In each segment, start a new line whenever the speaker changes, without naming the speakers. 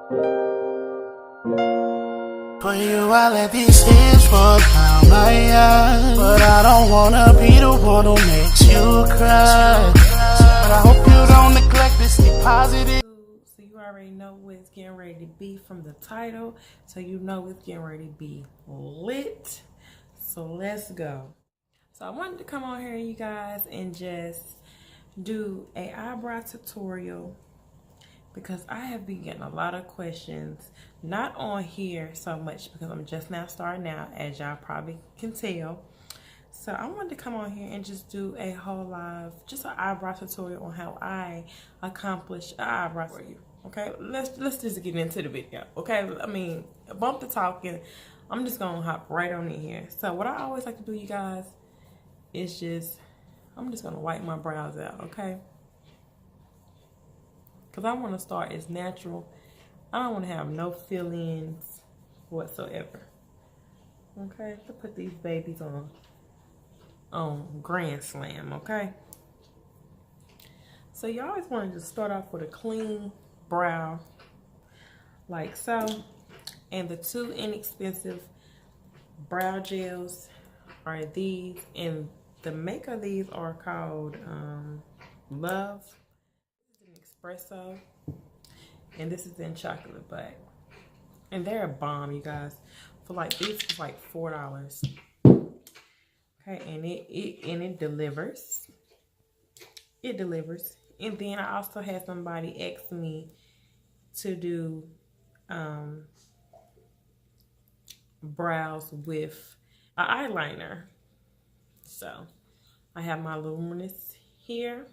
For you, I let these tears roll down my eyes, but I don't wanna be the one who makes you cry. But I hope you don't neglect this, stay positive.
So you already know what it's getting ready to be from the title, so you know it's getting ready to be lit. So let's go. So I wanted to come on here, you guys, and just do a eyebrow tutorial because I have been getting a lot of questions, not on here so much because I'm just now starting out, as y'all probably can tell. So I wanted to come on here and just do a whole live, just an eyebrow tutorial on how I accomplish an eyebrow for you. Okay, let's just get into the video. Okay, I mean, bump the talking. I'm just gonna hop right on in here. So what I always like to do, you guys, is I'm just gonna wipe my brows out. Okay. Because I want to start as natural. I don't want to have no fill-ins whatsoever. Okay, to put these babies on Grand Slam, okay? So you always want to just start off with a clean brow, like so. And the two inexpensive brow gels are these, and the maker of these are called Love. Espresso, and this is in chocolate bag, and they're a bomb, you guys. For like these is like $4. Okay, and it delivers. It delivers. And then I also had somebody ask me to do brows with an eyeliner. So I have my luminous here.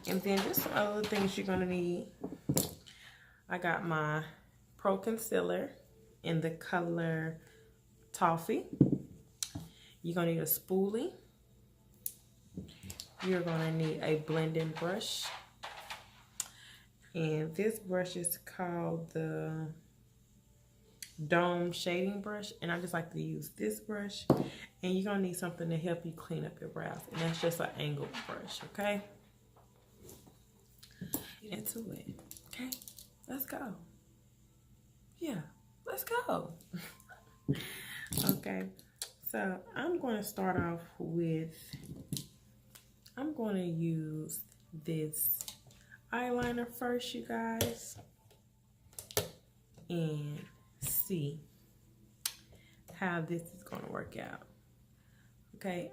And then just some other things you're gonna need. I got my Pro Concealer in the color Toffee. You're gonna need a spoolie. You're gonna need a blending brush. And this brush is called the Dome Shading Brush. And I just like to use this brush. And you're gonna need something to help you clean up your brows. And that's just an angled brush, okay? Get into it. Okay, let's go. Yeah, let's go. Okay, so I'm going to start off with, I'm going to use this eyeliner first, you guys, and see how this is going to work out. Okay,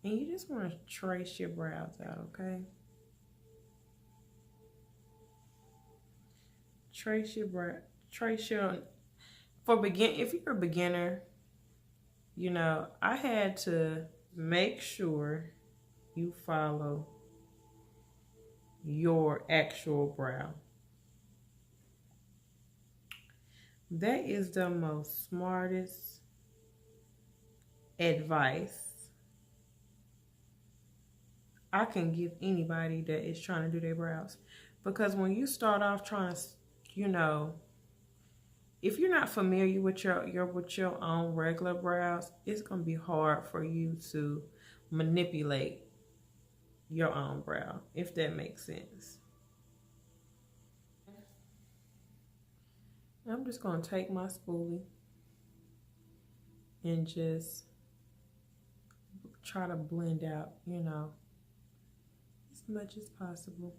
and you just want to trace your brows out, okay? Trace your, if you're a beginner, you know, I had to make sure you follow your actual brow. That is the most smartest advice I can give anybody that is trying to do their brows. Because when you start off trying to, you know, if you're not familiar with your own regular brows, it's gonna be hard for you to manipulate your own brow, if that makes sense. I'm just gonna take my spoolie and just try to blend out, you know, as much as possible.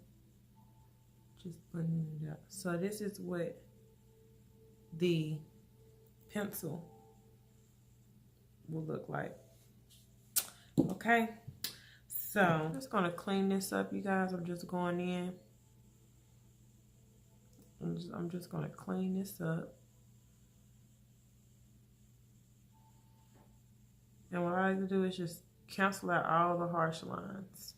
Just blending it out. So this is what the pencil will look like. Okay, so I'm just gonna clean this up, you guys. I'm just going in. I'm just gonna clean this up. And what I like to do is just cancel out all the harsh lines.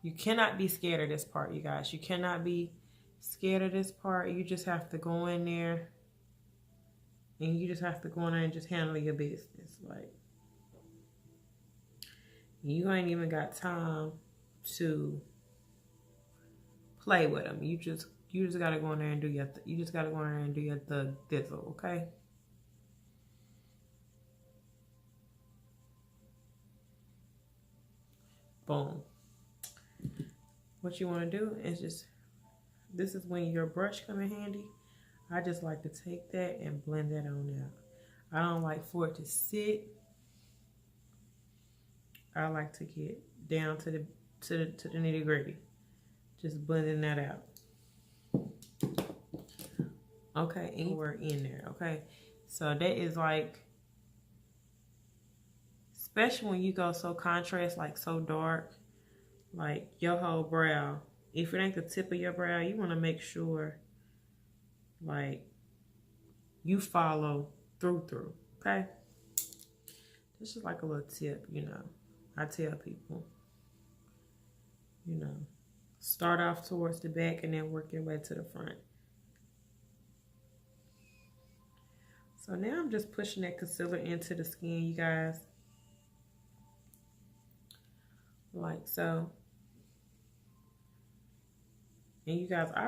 You cannot be scared of this part, you guys. You cannot be scared of this part. You just have to go in there and you just have to go in there and just handle your business. Like, you ain't even got time to play with them. You just gotta go in there and do your thug thizzle, okay? Boom. What you want to do is just this is when your brush come in handy. I just like to take that and blend that on out. I don't like for it to sit. I like to get down to the nitty gritty. Just blending that out. Okay, and we're in there. Okay, so that is like, especially when you go so contrast, like so dark, like your whole brow. If it ain't the tip of your brow, you want to make sure like you follow through. Okay, this is like a little tip, you know. I tell people, you know, start off towards the back and then work your way to the front. So now I'm just pushing that concealer into the skin, you guys. Like so. And you guys, I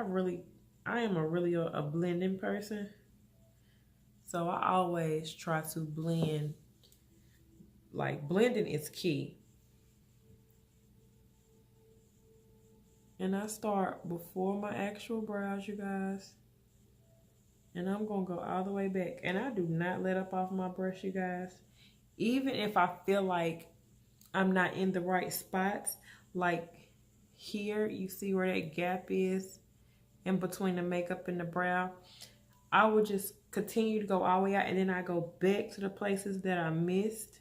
am a blending person. So I always try to blend. Like, blending is key. And I start before my actual brows, you guys. And I'm going to go all the way back. And I do not let up off my brush, you guys. Even if I feel like I'm not in the right spots. Like here, you see where that gap is in between the makeup and the brow. I would just continue to go all the way out. And then I go back to the places that I missed.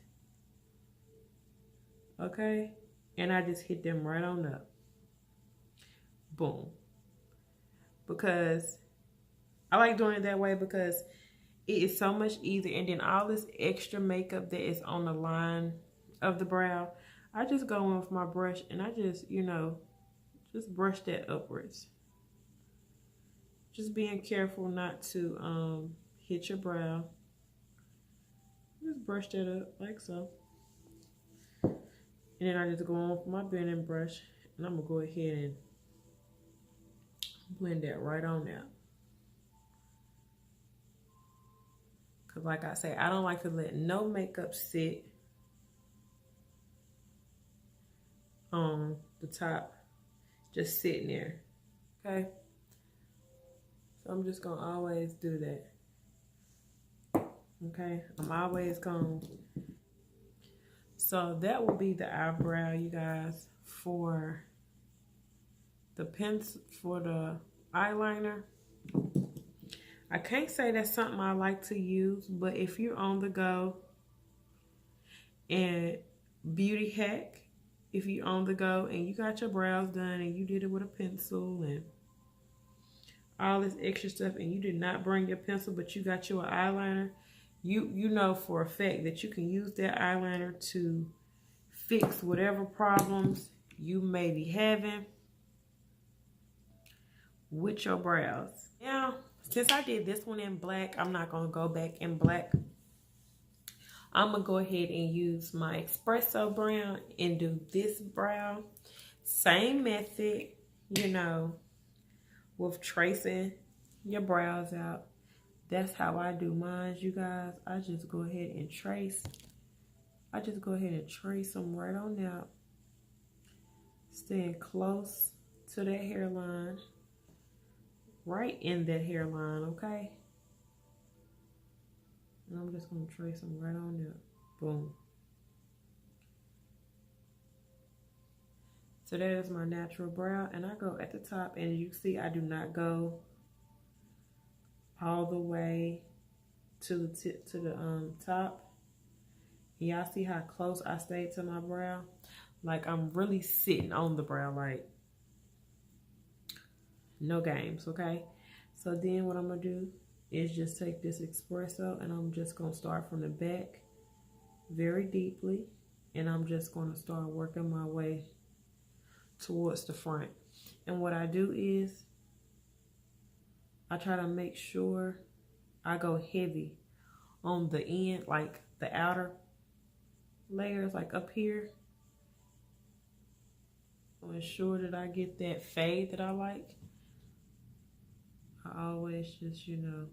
Okay? And I just hit them right on up. Boom. Because I like doing it that way because it is so much easier. And then all this extra makeup that is on the line of the brow, I just go in with my brush and I just, you know, just brush that upwards. Just being careful not to hit your brow. Just brush that up like so. And then I just go on with my blending brush and I'm going to go ahead and blend that right on out. Because like I say, I don't like to let no makeup sit on the top, just sitting there. Okay? So I'm just going to always do that. Okay? I'm always going to. So that will be the eyebrow, you guys, for the pencil, for the eyeliner. I can't say that's something I like to use, but if you're on the go and beauty hack, if you're on the go and you got your brows done and you did it with a pencil and all this extra stuff and you did not bring your pencil but you got your eyeliner, you know for a fact that you can use that eyeliner to fix whatever problems you may be having with your brows. Now, since I did this one in black, I'm not going to go back in black. I'm going to go ahead and use my espresso brown and do this brow. Same method, you know, with tracing your brows out. That's how I do mine, you guys. I just go ahead and trace. I just go ahead and trace them right on out. Staying close to that hairline. Right in that hairline, okay? And I'm just going to trace them right on there. Boom. So that is my natural brow. And I go at the top. And you see I do not go all the way to the tip, to the top. Y'all see how close I stayed to my brow? Like I'm really sitting on the brow, like no games, okay? So then what I'm going to do is just take this espresso and I'm just going to start from the back very deeply. And I'm just going to start working my way towards the front. And what I do is I try to make sure I go heavy on the end, like the outer layers, like up here. So ensure that I get that fade that I like. I always just, you know,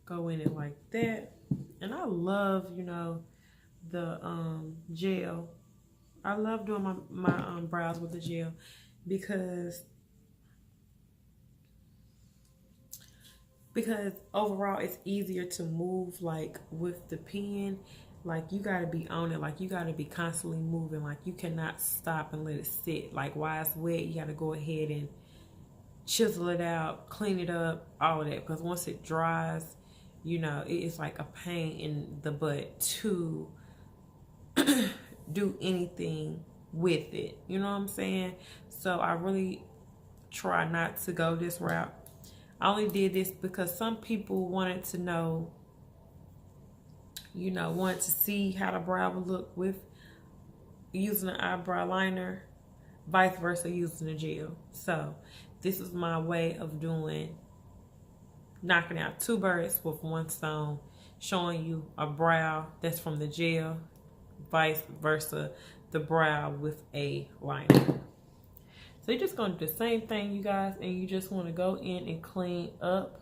go in it like that. And I love, you know, the gel. I love doing my brows with the gel because because overall it's easier to move like with the pen. Like you got to be on it, like you got to be constantly moving, like you cannot stop and let it sit. Like while it's wet, you got to go ahead and chisel it out, clean it up, all of that, because once it dries, you know, it's like a pain in the butt to do anything with it, you know what I'm saying? So I really try not to go this route. I only did this because some people wanted to know, you know, wanted to see how the brow would look with using an eyebrow liner, vice versa using a gel. So this is my way of doing, knocking out two birds with one stone, showing you a brow that's from the gel, vice versa the brow with a liner. So you're just going to do the same thing, you guys, and you just want to go in and clean up.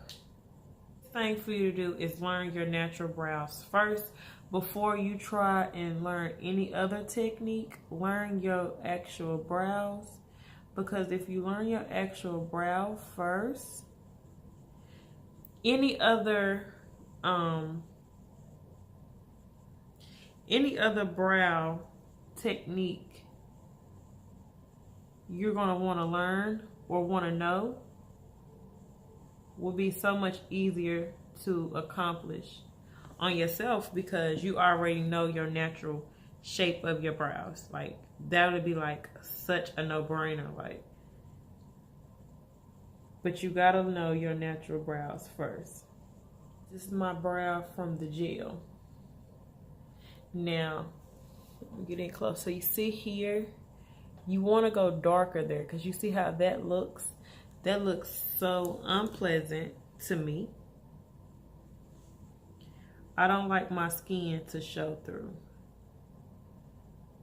The thing for you to do is learn your natural brows first. Before you try and learn any other technique, learn your actual brows. Because if you learn your actual brow first, any other brow technique you're going to want to learn or want to know will be so much easier to accomplish on yourself, because you already know your natural shape of your brows. Like that would be like such a no-brainer. Like, but you gotta know your natural brows first. This is my brow from the gel. Now let me get in close. So you see here, you want to go darker there, because you see how that looks. That looks so unpleasant to me. I don't like my skin to show through,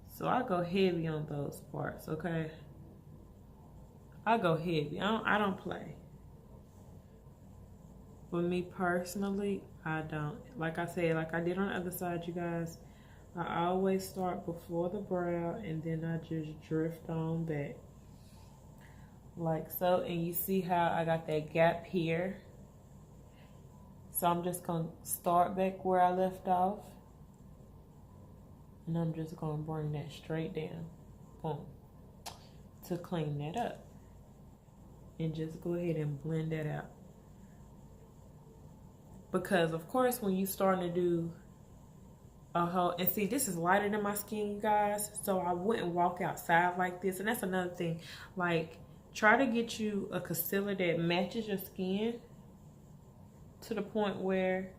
so I go heavy on those parts. Okay, I go heavy. I don't play. For me personally, I don't. Like I said, like I did on the other side, you guys, I always start before the brow and then I just drift on back. Like so. And you see how I got that gap here. So I'm just going to start back where I left off. And I'm just going to bring that straight down. Boom. To clean that up. And just go ahead and blend that out. Because of course when you starting to do a whole, and see this is lighter than my skin, you guys. So I wouldn't walk outside like this. And that's another thing. Like try to get you a concealer that matches your skin, to the point where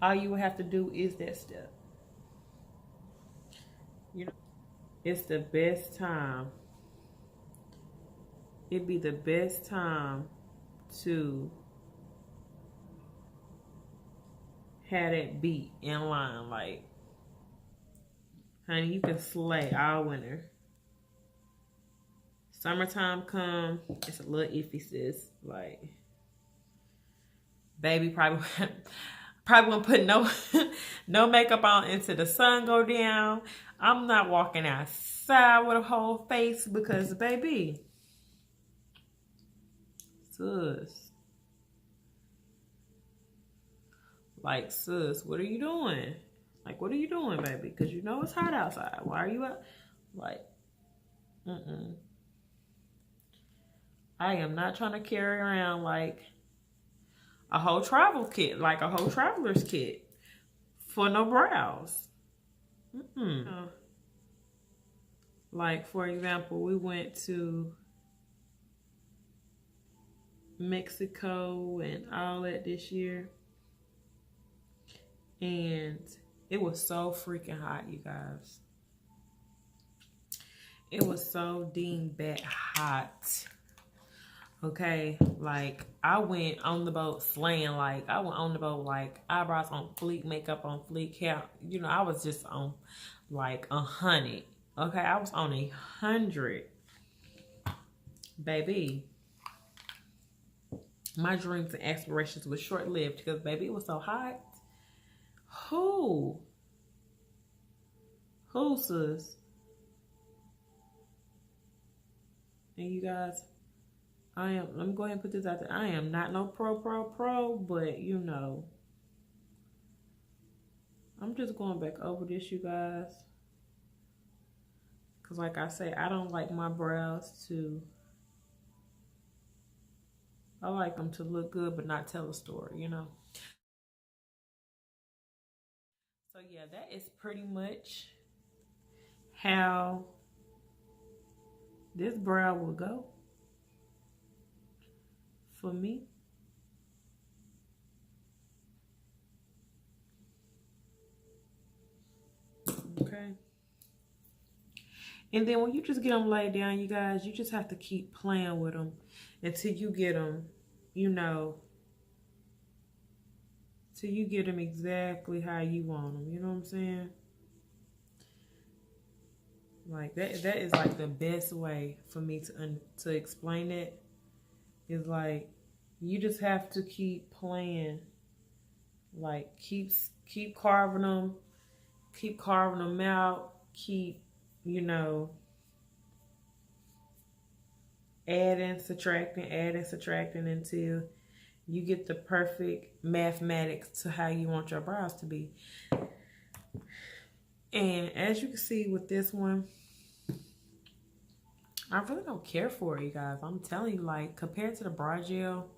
all you would have to do is that step. You know, it's the best time. It'd be the best time to have that beat in line. Like, honey, you can slay all winter. Summertime come, it's a little iffy, sis. Like, baby probably won't put no makeup on until the sun go down. I'm not walking outside with a whole face because, baby, sis, like, sis, what are you doing? Like, what are you doing, baby? Because you know it's hot outside. Why are you out? Like, I am not trying to carry around like a whole travel kit, like a whole traveler's kit for no brows. Like, for example, we went to Mexico and all that this year, and it was so freaking hot, you guys. It was so dingbat hot. Okay, like I went on the boat slaying. Like I went on the boat like eyebrows on fleek, makeup on fleek, hair. You know, I was just on like 100. Okay, I was on 100, baby. My dreams and aspirations were short lived because, baby, it was so hot. Who, sis? And you guys, let me go ahead and put this out there. I am not no pro, but you know, I'm just going back over this, you guys. Because like I say, I don't like my brows to, I like them to look good, but not tell a story, you know. So yeah, that is pretty much how this brow will go for me. Okay. And then when you just get them laid down, you guys, you just have to keep playing with them until you get them, you know, till you get them exactly how you want them. You know what I'm saying? Like that is like the best way for me to explain it. Is like you just have to keep playing. Like keep carving them, keep carving them out, keep, you know, adding, subtracting until you get the perfect mathematics to how you want your brows to be. And as you can see with this one, I really don't care for it, you guys. I'm telling you, like, compared to the brow gel,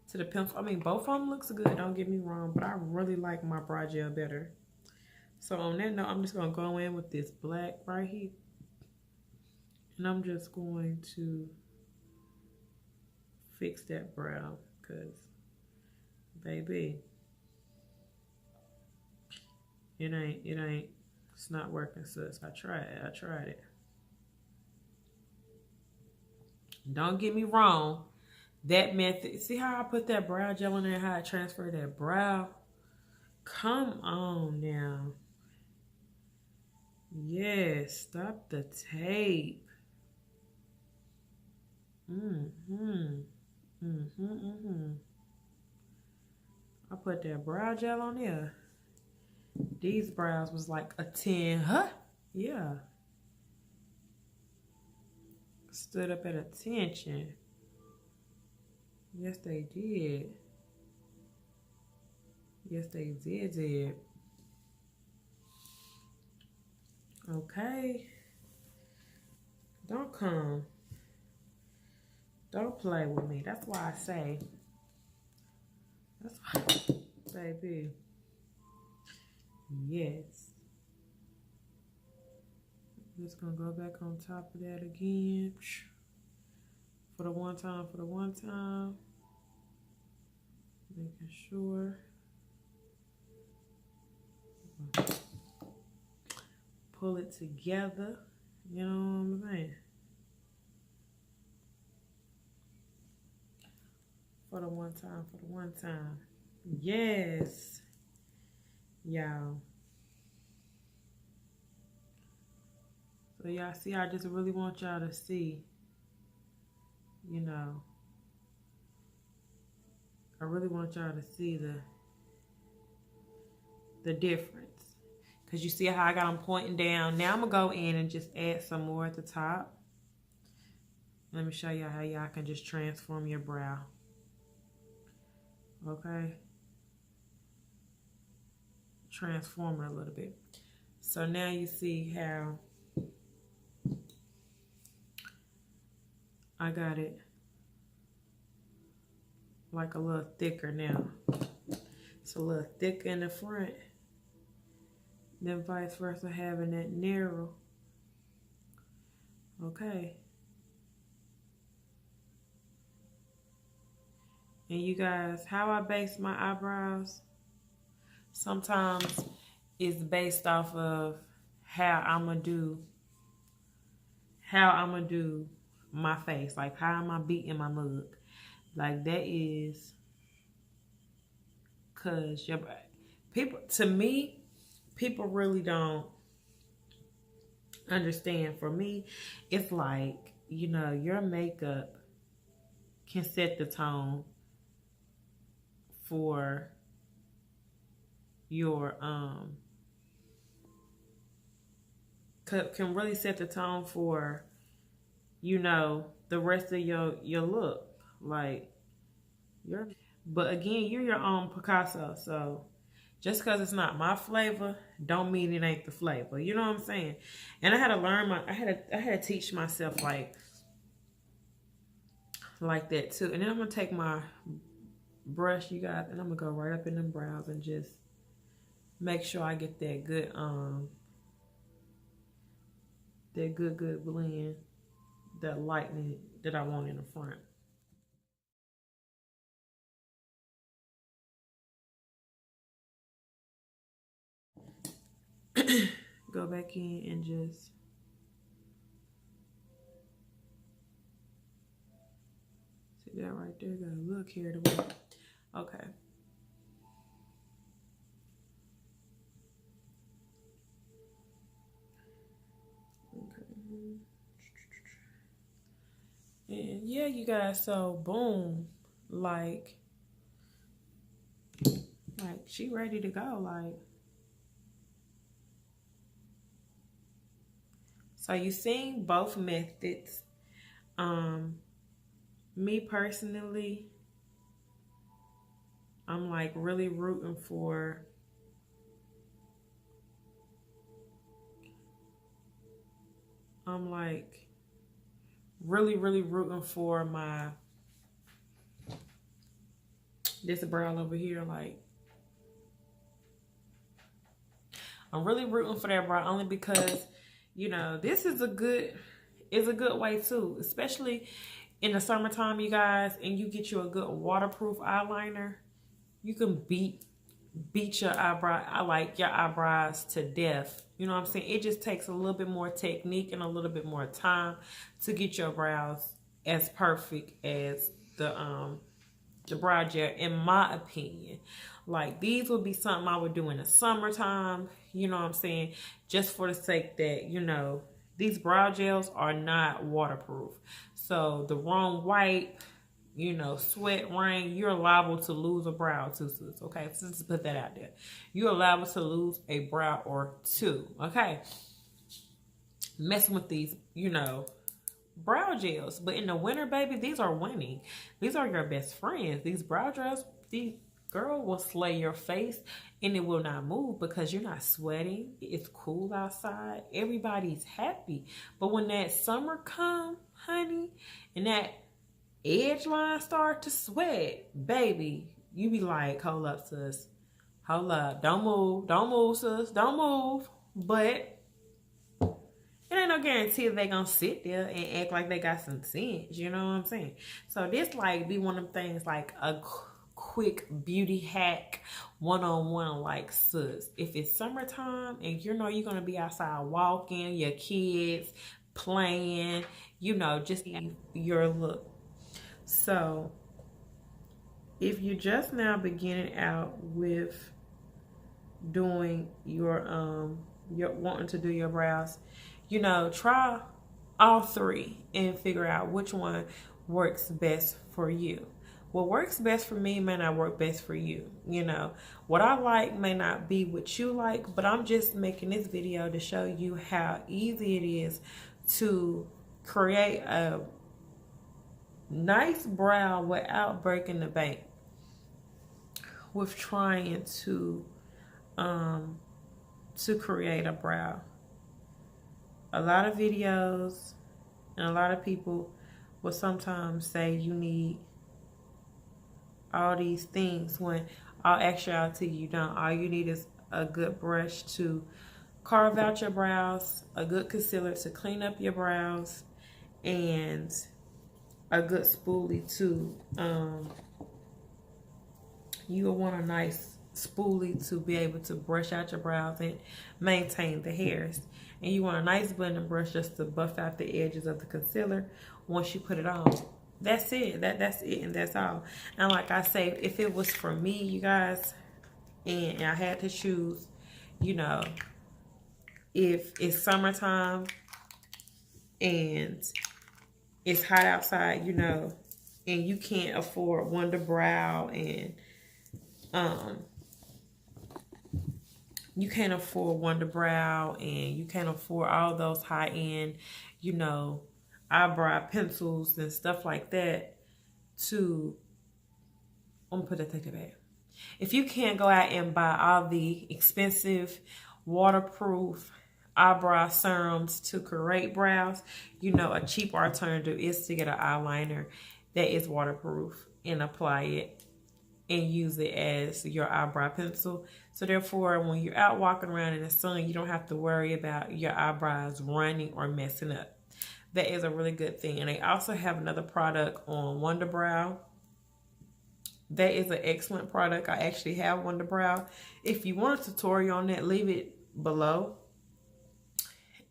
to the pencil, I mean, both of them looks good, don't get me wrong, but I really like my brow gel better. So on that note, I'm just going to go in with this black right here. And I'm just going to fix that brow, because, baby, it's not working, sis. I tried it. Don't get me wrong. That method, see how I put that brow gel in there, how I transfer that brow? Come on now. Yes, stop the tape. I put that brow gel on there. These brows was like a 10, huh? Yeah. Stood up at attention. Yes, they did. Yes, they did. Okay. Don't come. Don't play with me. That's why I say. That's why, baby. Yes. I'm just gonna go back on top of that again. For the one time. Making sure. Pull it together. You know what I'm saying? For the one time. Yes. Y'all. So y'all see, I just really want y'all to see, you know, I really want y'all to see the difference. Because you see how I got them pointing down. Now I'm going to go in and just add some more at the top. Let me show y'all how y'all can just transform your brow. Okay? Transform it a little bit. So now you see how I got it like a little thicker now. It's a little thicker in the front. Then vice versa, having that narrow. Okay. And you guys, how I base my eyebrows, sometimes it's based off of how I'm gonna do my face. Like how am I beating my mug. Like that is cause your people, to me, people really don't understand. For me, it's like, you know, your makeup can set the tone for your can really set the tone for, you know, the rest of your look. Like, but again, you're your own Picasso. So just because it's not my flavor, don't mean it ain't the flavor. You know what I'm saying? And I had to learn I had to teach myself like that too. And then I'm gonna take my brush, you guys, and I'm gonna go right up in them brows and just make sure I get that good good blend, that lightening that I want in the front. Go back in and just see that right there. Got a little carried away. Okay. And yeah, you guys, so boom, like she ready to go. Like, so you seen both methods. Me personally, I'm like really rooting for really rooting for this brow over here. Like, I'm really rooting for that brow only because, you know, this is a good way too, especially in the summertime, you guys, and you get you a good waterproof eyeliner. You can beat your eyebrows to death. You know what I'm saying? It just takes a little bit more technique and a little bit more time to get your brows as perfect as the brow gel, in my opinion. Like, these would be something I would do in the summertime, you know what I'm saying? Just for the sake that, you know, these brow gels are not waterproof. So the wrong wipe, you know, sweat, rain, you're liable to lose a brow or two, sis. Okay, so just put that out there. You're liable to lose a brow or two. Okay, messing with these, you know, brow gels. But in the winter, baby, these are winning. These are your best friends. These brow gels, these girl will slay your face and it will not move because you're not sweating. It's cool outside. Everybody's happy. But when that summer come, honey, and that edge line start to sweat, baby, you be like, hold up, sis. Hold up. Don't move, sis. Don't move. But it ain't no guarantee that they gonna sit there and act like they got some sense. You know what I'm saying? So this like be one of them things, like a quick beauty hack one-on-one, like, sis, if it's summertime and you know you're gonna be outside walking, your kids playing, you know, just your look. So if you're just now beginning out with doing your wanting to do your brows, you know, try all three and figure out which one works best for you. What works best for me may not work best for you. You know, what I like may not be what you like, but I'm just making this video to show you how easy it is to create a nice brow without breaking the bank with trying to create a brow. A lot of videos and a lot of people will sometimes say you need all these things when all actuality you don't. All you need is a good brush to carve out your brows, a good concealer to clean up your brows, and a good spoolie too. You will want a nice spoolie to be able to brush out your brows and maintain the hairs. And you want a nice blending brush just to buff out the edges of the concealer once you put it on. That's it. That's it, and that's all. And like I say, if it was for me, you guys, and I had to choose, you know, if it's summertime and it's hot outside, you know, and you can't afford Wonder Brow, and you can't afford Wonder Brow, and you can't afford all those high-end, you know, eyebrow pencils and stuff like that, to, I'm gonna put that thing back. If you can't go out and buy all the expensive waterproof eyebrow serums to create brows, you know, a cheap alternative is to get an eyeliner that is waterproof and apply it and use it as your eyebrow pencil. So therefore, when you're out walking around in the sun, you don't have to worry about your eyebrows running or messing up. That is a really good thing. And they also have another product on Wonder Brow. That is an excellent product. I actually have Wonder Brow. If you want a tutorial on that, leave it below,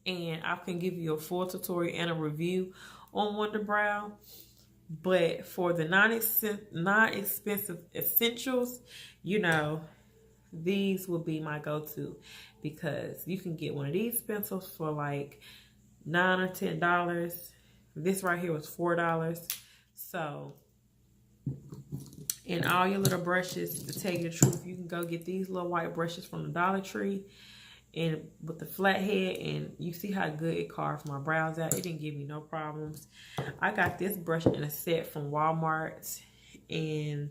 and I can give you a full tutorial and a review on Wonder Brow. But for the non-expensive essentials, you know, these will be my go-to, because you can get one of these pencils for like $9 or $10. This right here was $4. So, and all your little brushes, to tell you the truth, you can go get these little white brushes from the Dollar Tree, and with the flat head, and you see how good it carved my brows out. It didn't give me no problems. I got this brush in a set from Walmart, and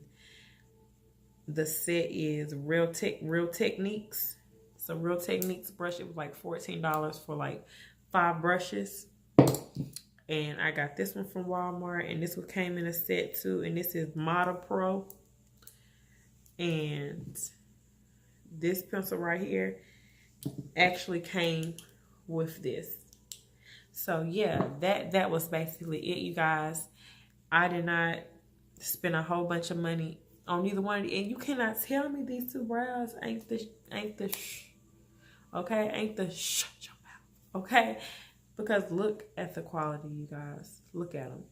the set is Real Techniques. So Real Techniques brush, it was like $14 for like 5 brushes. And I got this one from Walmart, and this one came in a set too, and this is Model Pro. And this pencil right here actually came with this. So yeah, that was basically it, you guys. I did not spend a whole bunch of money on either one of these, and you cannot tell me these two brows ain't the okay, ain't the shut your mouth, okay? Because look at the quality, you guys. Look at them.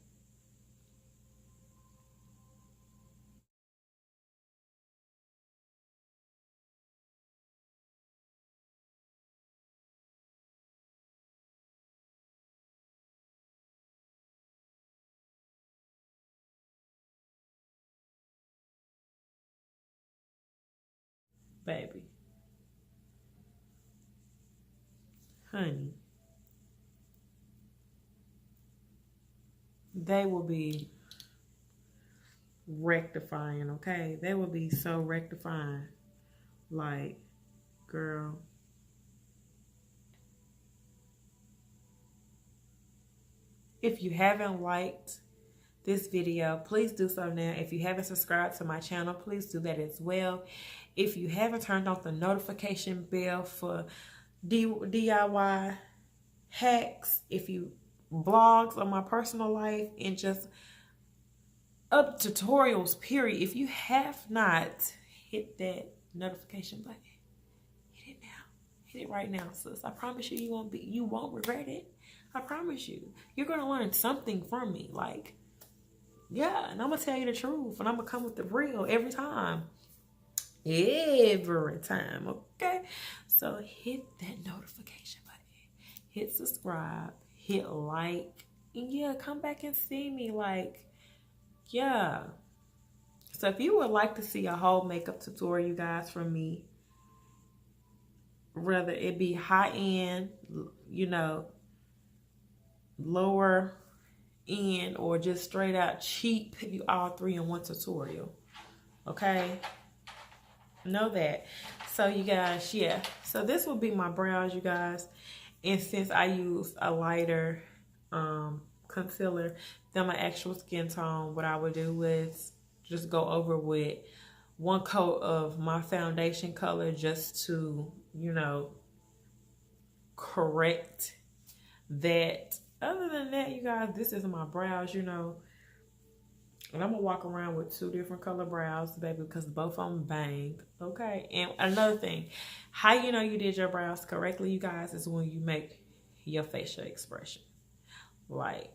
Baby. Honey. They will be rectifying, okay? They will be so rectifying. Like, girl. If you haven't liked this video, please do so now. If you haven't subscribed to my channel, please do that as well. If you haven't turned on the notification bell for DIY hacks, if you blogs on my personal life, and just up tutorials, period. If you have not hit that notification button, hit it now. Hit it right now, sis. I promise you, you won't regret it. I promise you. You're gonna learn something from me. Like, yeah, and I'm gonna tell you the truth, and I'm gonna come with the real every time. Every time, okay? So hit that notification button. Hit subscribe. Hit like. And yeah, come back and see me. Like, yeah. So if you would like to see a whole makeup tutorial, you guys, from me, whether it be high-end, you know, lower end, or just straight out cheap, you all 3 in 1 tutorial, okay? Know that. So you guys, yeah, so this will be my brows, you guys. And since I use a lighter concealer than my actual skin tone, what I would do is just go over with 1 coat of my foundation color, just to, you know, correct that. Other than that, you guys, this is my brows, you know. And I'm going to walk around with 2 different color brows, baby, because both of them bang, okay? And another thing, how you know you did your brows correctly, you guys, is when you make your facial expression. Like,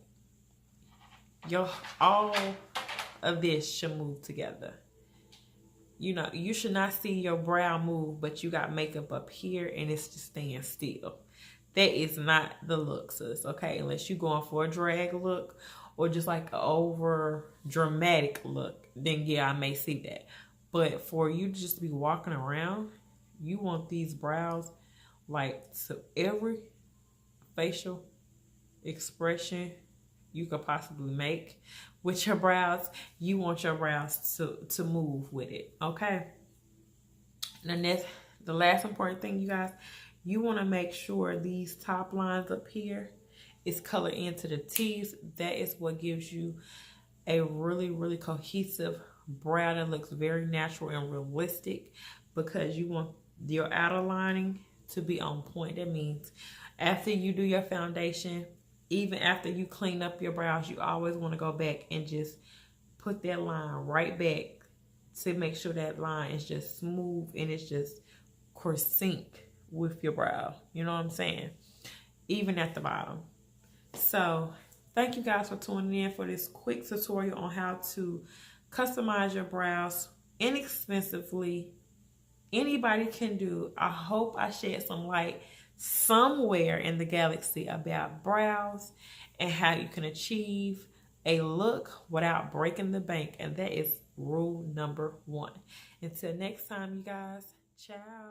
all of this should move together. You know, you should not see your brow move, but you got makeup up here and it's just staying still. That is not the look, sis, okay? Unless you're going for a drag look or just like an over dramatic look, then yeah, I may see that. But for you to just be walking around, you want these brows like to every facial expression you could possibly make with your brows. You want your brows to move with it, okay? And then the last important thing, you guys, you want to make sure these top lines up here is colored into the T's. That is what gives you a really, really cohesive brow that looks very natural and realistic, because you want your outer lining to be on point. That means after you do your foundation, even after you clean up your brows, you always want to go back and just put that line right back to make sure that line is just smooth and it's just sync with your brow. You know what I'm saying? Even at the bottom. So thank you guys for tuning in for this quick tutorial on how to customize your brows inexpensively. Anybody can do. I hope I shed some light somewhere in the galaxy about brows and how you can achieve a look without breaking the bank. And that is rule number 1. Until next time, you guys. Ciao.